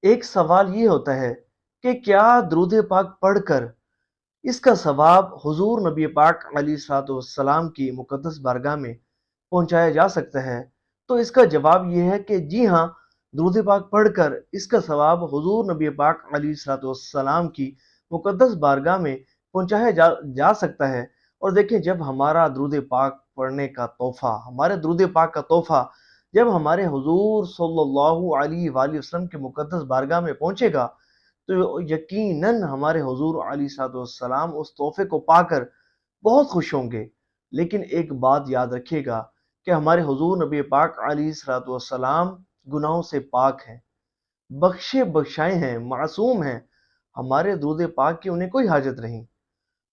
ایک سوال یہ ہوتا ہے کہ کیا درود پاک پڑھ کر اس کا ثواب حضور نبی پاک علیہ الصلوۃ والسلام کی مقدس بارگاہ میں پہنچایا جا سکتا ہے؟ تو اس کا جواب یہ ہے کہ جی ہاں، درود پاک پڑھ کر اس کا ثواب حضور نبی پاک علیہ الصلوۃ والسلام کی مقدس بارگاہ میں پہنچایا جا سکتا ہے۔ اور دیکھیں، جب ہمارا درود پاک پڑھنے کا تحفہ، ہمارے درود پاک کا تحفہ جب ہمارے حضور صلی اللہ علیہ وآلہ وسلم کے مقدس بارگاہ میں پہنچے گا، تو یقیناً ہمارے حضور علیہ الصلوۃ والسلام اس تحفے کو پا کر بہت خوش ہوں گے۔ لیکن ایک بات یاد رکھیے گا کہ ہمارے حضور نبی پاک علیہ الصلوۃ والسلام گناہوں سے پاک ہیں، بخشے بخشائے ہیں، معصوم ہیں۔ ہمارے درود پاک کی انہیں کوئی حاجت نہیں،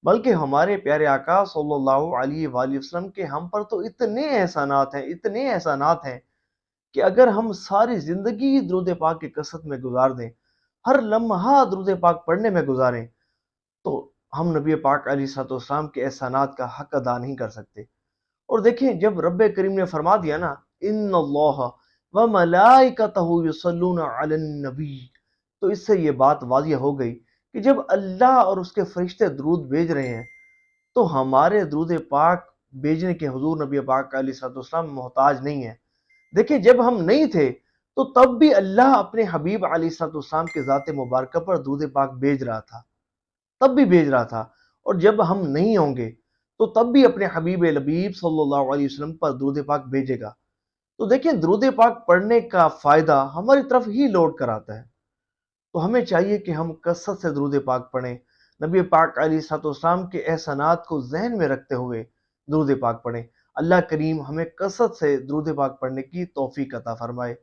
بلکہ ہمارے پیارے آقا صلی اللہ علیہ وآلہ وسلم کے ہم پر تو اتنے احسانات ہیں، اتنے احسانات ہیں کہ اگر ہم ساری زندگی درود پاک کی کثرت میں گزار دیں، ہر لمحہ درود پاک پڑھنے میں گزاریں، تو ہم نبی پاک علیہ الصلوۃ والسلام کے احسانات کا حق ادا نہیں کر سکتے۔ اور دیکھیں، جب رب کریم نے فرما دیا نا، ان اللہ و ملائکتہ یصلون علی النبی، تو اس سے یہ بات واضح ہو گئی کہ جب اللہ اور اس کے فرشتے درود بھیج رہے ہیں، تو ہمارے درود پاک بھیجنے کے حضور نبی پاک علیہ الصلوۃ والسلام محتاج نہیں ہیں۔ دیکھیں، جب ہم نہیں تھے تو تب بھی اللہ اپنے حبیب علیہ الصلوۃ والسلام کے ذات مبارکہ پر درود پاک بھیج رہا تھا، تب بھی بھیج رہا تھا۔ اور جب ہم نہیں ہوں گے تو تب بھی اپنے حبیب لبیب صلی اللہ علیہ وسلم پر درود پاک بھیجے گا۔ تو دیکھیں، درود پاک پڑھنے کا فائدہ ہماری طرف ہی لوٹ کر آتا ہے۔ تو ہمیں چاہیے کہ ہم کثرت سے درود پاک پڑھیں، نبی پاک علیہ الصلوۃ والسلام کے احسانات کو ذہن میں رکھتے ہوئے درود پاک پڑھیں۔ اللہ کریم ہمیں کثرت سے درود پاک پڑھنے کی توفیق عطا فرمائے۔